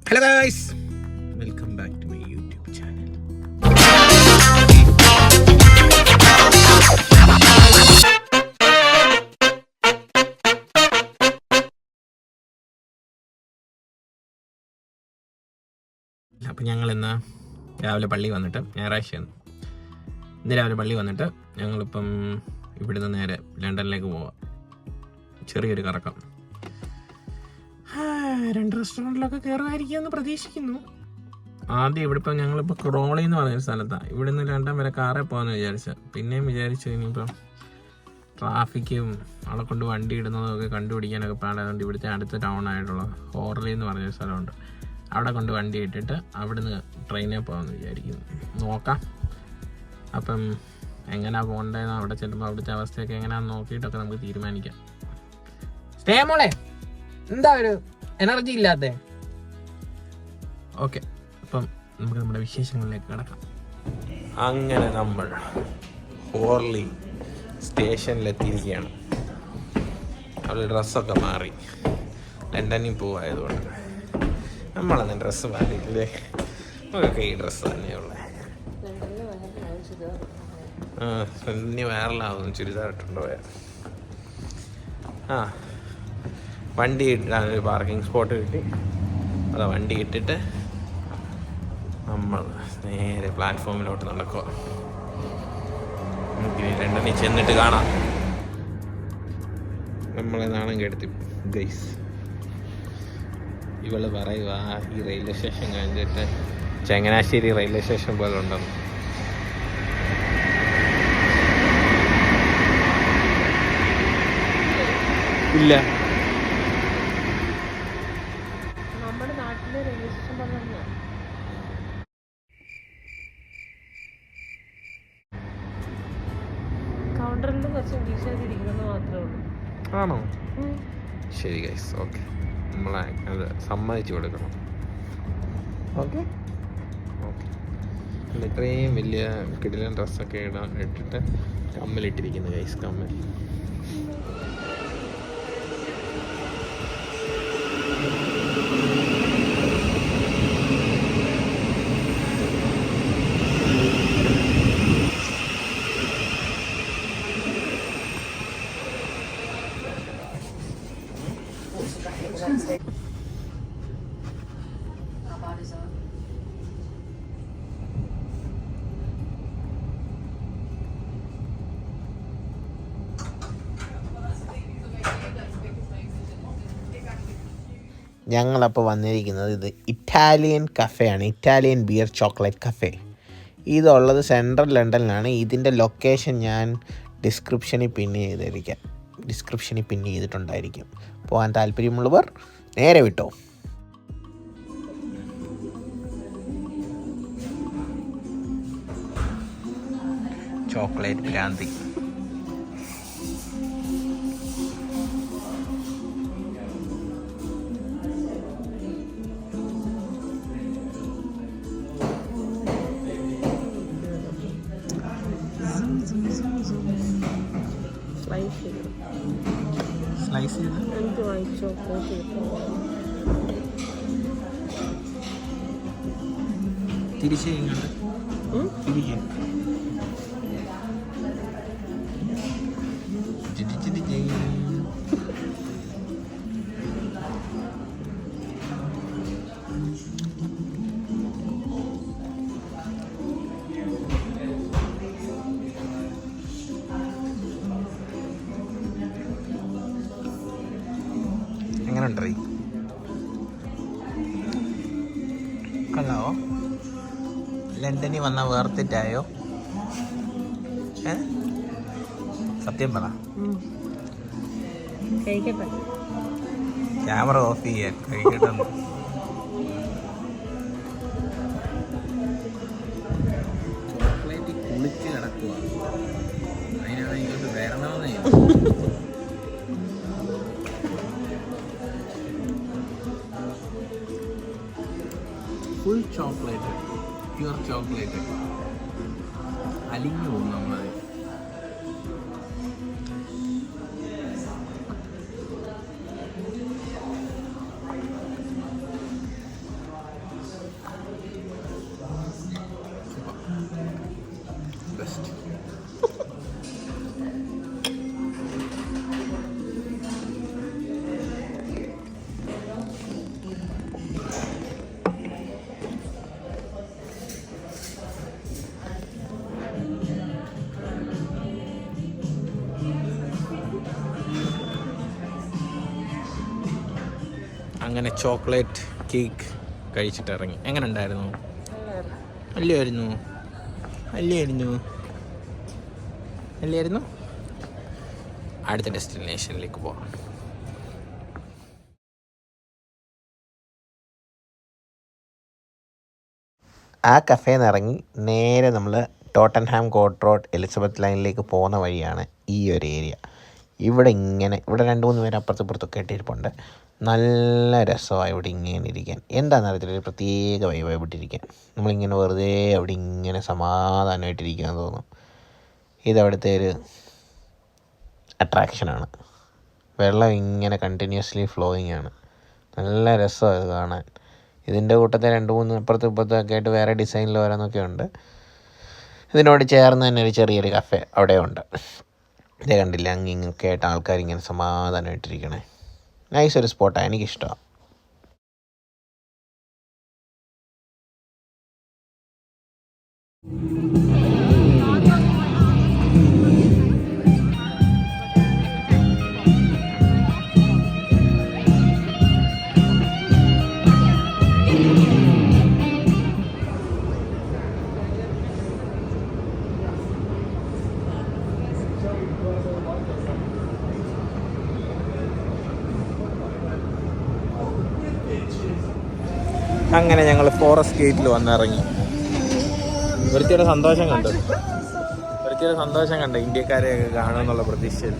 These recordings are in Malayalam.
Hello guys, welcome back to my YouTube channel. അപ്പം ഞങ്ങൾ ഇന്ന് രാവിലെ പള്ളി വന്നിട്ട്, ഞായറാഴ്ചയാണ്, ഇന്ന് രാവിലെ പള്ളി വന്നിട്ട് ഞങ്ങളിപ്പം ഇവിടുന്ന് നേരെ ലണ്ടനിലേക്ക് പോവാം. ചെറിയൊരു കറക്കം. 2 റെസ്റ്റോറൻറ്റിലൊക്കെ കയറുമായിരിക്കുമെന്ന് പ്രതീക്ഷിക്കുന്നു. ആദ്യം ഇവിടെ ഇപ്പം ഞങ്ങളിപ്പോൾ ക്രോളി എന്ന് പറഞ്ഞൊരു സ്ഥലത്താണ്. ഇവിടെ നിന്ന് ലണ്ടൻ വരെ കാറിൽ പോകാമെന്ന് വിചാരിച്ച. പിന്നെയും വിചാരിച്ചു ഇനിയിപ്പം ട്രാഫിക്കും അവിടെ കൊണ്ട് വണ്ടി ഇടുന്നതൊക്കെ കണ്ടുപിടിക്കാനൊക്കെ പാടായതുകൊണ്ട് ഇവിടുത്തെ അടുത്ത ടൗൺ ആയിട്ടുള്ള ഹോർലി എന്ന് പറഞ്ഞൊരു സ്ഥലമുണ്ട്. അവിടെ കൊണ്ട് വണ്ടി ഇട്ടിട്ട് അവിടുന്ന് ട്രെയിനിൽ പോകാമെന്ന് വിചാരിക്കുന്നു. നോക്കാം അപ്പം എങ്ങനെയാണ് പോകേണ്ടതെന്ന് അവിടെ ചെല്ലുമ്പോൾ അവിടുത്തെ അവസ്ഥയൊക്കെ എങ്ങനെയാണെന്ന് നോക്കിയിട്ടൊക്കെ നമുക്ക് തീരുമാനിക്കാം. സ്റ്റേ മോളെ, എന്താ ഒരു എനർജി ഇല്ലാത്ത? ഓക്കെ, അപ്പം നമുക്ക് നമ്മുടെ വിശേഷങ്ങളിലേക്ക് കിടക്കാം. അങ്ങനെ നമ്മൾ ഹോർലി സ്റ്റേഷനിലെത്തിയിരിക്കുകയാണ്. അവിടെ ഡ്രസ്സൊക്കെ മാറി, ലണ്ടനിൽ പോവായതുകൊണ്ട് നമ്മളന്ന് ഡ്രസ്സ് മാറിയില്ലേ. നമുക്കൊക്കെ ഈ ഡ്രസ്സ് തന്നെയുള്ള ഇനി വൈറലാവുന്നു. ചുരിദാർ ഇട്ടുണ്ടോ? വണ്ടി ഇടാനൊരു പാർക്കിംഗ് സ്പോട്ട് കിട്ടി. അതാ വണ്ടി ഇട്ടിട്ട് നമ്മൾ നേരെ പ്ലാറ്റ്ഫോമിലോട്ട് നടക്കുക. നമുക്കിനി ലണ്ടനിൽ ചെന്നിട്ട് കാണാം. നമ്മളെ നാണം കെടുത്തി ഗൈസ്. ഇവള് പറയുക ഈ റെയിൽവേ സ്റ്റേഷൻ കഴിഞ്ഞിട്ട് ചങ്ങനാശ്ശേരി റെയിൽവേ സ്റ്റേഷൻ പോലെ ഉണ്ടെന്ന്. ഇല്ല, നമ്മുടെ നാട്ടിലെ റെയിൽവേ സ്റ്റേഷൻ പോലെ കൗണ്ടറിൽ കുറച്ച് ഇംഗ്ലീഷ് ഇരിക്കുന്നത് മാത്രമേ ഉള്ളൂ. ആണോ? ശരി ഗൈസ്, ഓക്കെ, നമ്മളെ അത് സമ്മതിച്ചു കൊടുക്കണം. Okay okay. ഇത്രയും വലിയ കിടിലൻ ഡ്രസ്സൊക്കെ ഇട്ടിട്ട് കമ്മലിട്ടിരിക്കുന്നു ഗൈസ്, കമ്മൽ. ഞങ്ങളപ്പോൾ വന്നിരിക്കുന്നത് ഇത് ഇറ്റാലിയൻ കഫേയാണ്. Italian beer chocolate cafe. ഇതുള്ളത് സെൻട്രൽ ലണ്ടനിലാണ്. ഇതിൻ്റെ ലൊക്കേഷൻ ഞാൻ ഡിസ്ക്രിപ്ഷനിൽ പിൻ ചെയ്തിട്ടുണ്ടായിരിക്കും. പോകാൻ താല്പര്യമുള്ളവർ നേരെ വിട്ടോ. ചോക്ലേറ്റ് ഭ്രാന്തി. സ്ലൈസ് ചെയ്ത് തിരിച്ച് ഇങ്ങോട്ട് തിരികെ എങ്ങനെയുണ്ടോ? കൊള്ളാവോ? ലണ്ടനിൽ വന്ന വേർത്തിട്ടായോ? സത്യം പറ. ക്യാമറ ഓഫ് ചെയ്യാൻ കഴിക്കട്ടെ. ചോക്ലേറ്റ് കുളിച്ച് കിടക്കുക, അതിനാണ് ഇങ്ങോട്ട് വരണമെന്നേ. Full chocolate, pure chocolate. അലിഞ്ഞു പോകും നമ്മളത്. അങ്ങനെ ചോക്ലേറ്റ് കേക്ക് കഴിച്ചിട്ട് ഇറങ്ങി. എങ്ങനെ ഉണ്ടായിരുന്നു? അല്ലായിരുന്നു അടുത്ത ഡെസ്റ്റിനേഷനിലേക്ക് പോകാം. ആ കഫേന്ന് ഇറങ്ങി നേരെ നമ്മൾ ടോട്ടൻഹാം കോർട്ട് റോഡ് എലിസബത്ത് ലൈനിലേക്ക് പോകുന്ന വഴിയാണ് ഈ ഒരു ഏരിയ. ഇവിടെ 2-3 പേര് അപ്പുറത്തൊക്കെ ഇട്ടിരിപ്പുണ്ട്. നല്ല രസമാണ് ഇവിടെ ഇങ്ങനെ ഇരിക്കാൻ. എന്താണെന്ന് അറിയത്തില്ല, ഒരു പ്രത്യേക വൈബിട്ടിരിക്കാൻ. നമ്മളിങ്ങനെ വെറുതെ അവിടെ ഇങ്ങനെ സമാധാനമായിട്ടിരിക്കാമെന്ന് തോന്നും. ഇതവിടുത്തെ ഒരു അട്രാക്ഷനാണ്. വെള്ളം ഇങ്ങനെ കണ്ടിന്യൂസ്ലി ഫ്ലോയിങ് ആണ്. നല്ല രസമാണ് ഇത് കാണാൻ. ഇതിൻ്റെ കൂട്ടത്തിൽ 2-3 ഇപ്പുറത്തൊക്കെ ആയിട്ട് വേറെ ഡിസൈനിൽ ഓരോന്നൊക്കെ ഉണ്ട്. ഇതിനോട് ചേർന്ന് തന്നെ ഒരു ചെറിയൊരു കഫേ അവിടെ ഉണ്ട്. ഇത് കണ്ടില്ല, ഇങ്ങൊക്കെ ആയിട്ട് ആൾക്കാർ ഇങ്ങനെ സമാധാനമായിട്ടിരിക്കണേ. നൈസൊരു സ്പോട്ടാണ്, എനിക്കിഷ്ടമാണ്. അങ്ങനെ ഞങ്ങൾ ഫോറസ്റ്റ് ഗേറ്റിൽ വന്നിറങ്ങി. ഒരുത്തിയുടെ സന്തോഷം കണ്ടു ഇന്ത്യക്കാരെയൊക്കെ കാണുമെന്നുള്ള പ്രതീക്ഷയിൽ.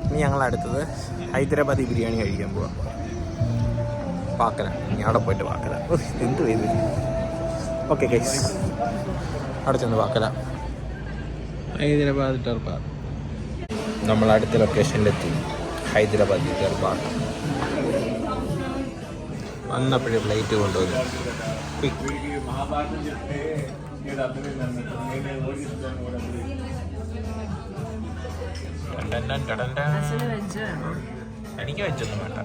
ഇനി ഞങ്ങൾ അടുത്തത് ഹൈദരാബാദി ബിരിയാണി കഴിക്കാൻ പോവാം. പാക്കല, ഇനി അവിടെ പോയിട്ട് പാക്കല. എന്ത് ചെയ്തു? ഓക്കെ ഗൈസ്, അവിടെ ചെന്ന് പാക്കല. ഹൈദരാബാദ് ദർബാർ. നമ്മൾ അടുത്ത ലൊക്കേഷനിലെത്തി, ഹൈദരാബാദ് ദർബാർ. വന്നപ്പോഴേ ഫ്ലൈറ്റ് കൊണ്ടുവന്നു. എനിക്ക് വെച്ചൊന്നും വേണ്ട.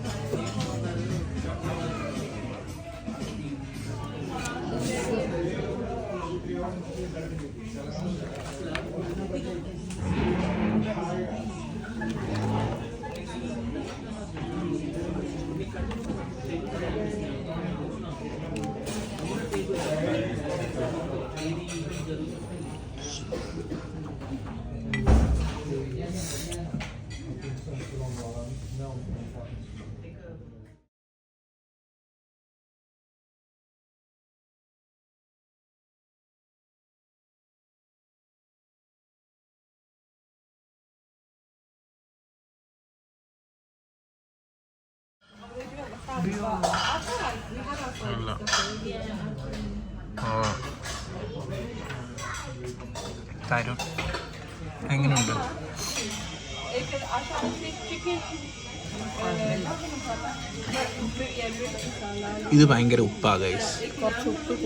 എങ്ങനെയുണ്ട്? ഇത് ഭയങ്കര ഉപ്പാ ഗൈസ്.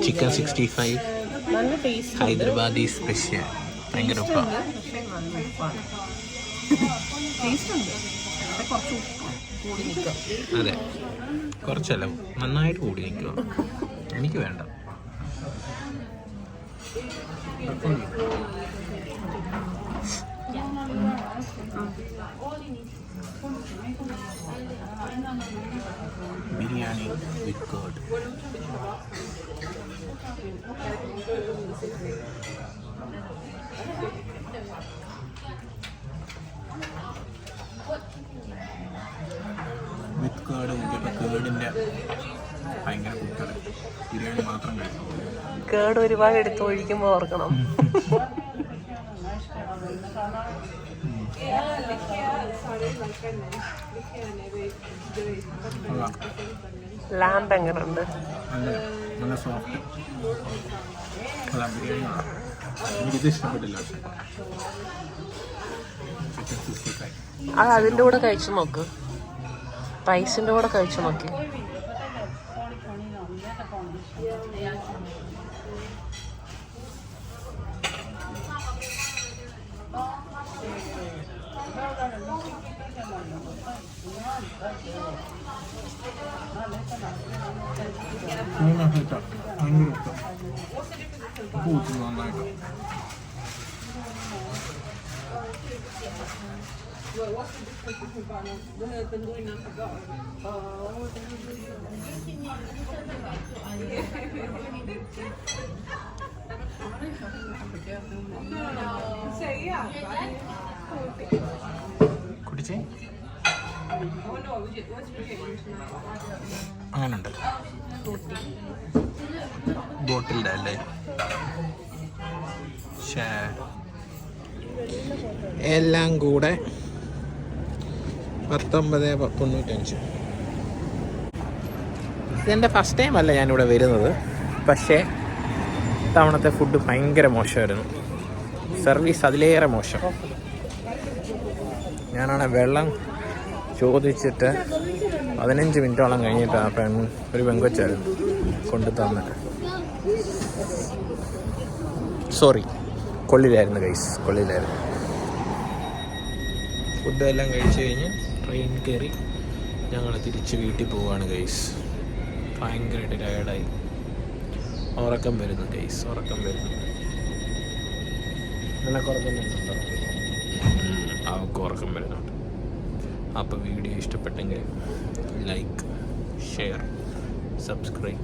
Chicken 65 Hyderabadi special. ഭയങ്കര ഉപ്പാ. അതെ, കുറച്ചല്ല, നന്നായിട്ട് കൂടി നിൽക്കുക. എനിക്ക് വേണ്ട. ബിരിയാണി വിത്ത് കർഡ്. വിത്ത് കേർഡ് കൂട്ടിയപ്പോൾ കേർഡിൻ്റെ ഭയങ്കര കുത്തല്. ബിരിയാണി മാത്രം കഴിക്കും. കേർഡ് ഒരുപാട് എടുത്ത് ഒഴിക്കുമ്പോൾ ഓർക്കണം. ലാമ്പ് എങ്ങനെയുണ്ട്? നല്ല സോഫ്റ്റ്. ബിരിയാണി എനിക്കിത് ഇഷ്ടപ്പെട്ടില്ല. അത് അതിൻ്റെ കൂടെ കഴിച്ചു നോക്ക്, റൈസിൻ്റെ കൂടെ കഴിച്ചു നോക്കി. കുടിച്ചേ അങ്ങനുണ്ട് ബോട്ടിലിൻ്റെ അല്ലേ? എല്ലാം കൂടെ 19.95. ഇതെൻ്റെ ഫസ്റ്റ് ടൈം അല്ല ഞാനിവിടെ വരുന്നത്. പക്ഷേ തവണത്തെ ഫുഡ് ഭയങ്കര മോശമായിരുന്നു. സർവീസ് അതിലേറെ മോശം. ഞാനാണ് വെള്ളം ചോദിച്ചിട്ട് 15 മിനിറ്റോളം കഴിഞ്ഞിട്ടാണ് ഒരു പെങ്കൊച്ചായിരുന്നു കൊണ്ടു തന്നെ. സോറി, കൊള്ളിലായിരുന്നു ഗൈസ്, കൊള്ളിലായിരുന്നു. ഫുഡ് എല്ലാം കഴിച്ച് കഴിഞ്ഞ് ട്രെയിൻ കയറി ഞങ്ങൾ തിരിച്ച് വീട്ടിൽ പോവുകയാണ് ഗൈസ്. ഭയങ്കരമായിട്ട് ടയേർഡായി. ഉറക്കം വരുന്നു ഗൈസ്, ഉറക്കം വരുന്നു. നിനക്ക് ഉറക്കം വരുന്നുണ്ടോ? അവർക്ക് ഉറക്കം വരുന്നുണ്ട്. അപ്പോൾ വീഡിയോ ഇഷ്ടപ്പെട്ടെങ്കിൽ ലൈക്ക്, ഷെയർ, സബ്സ്ക്രൈബ്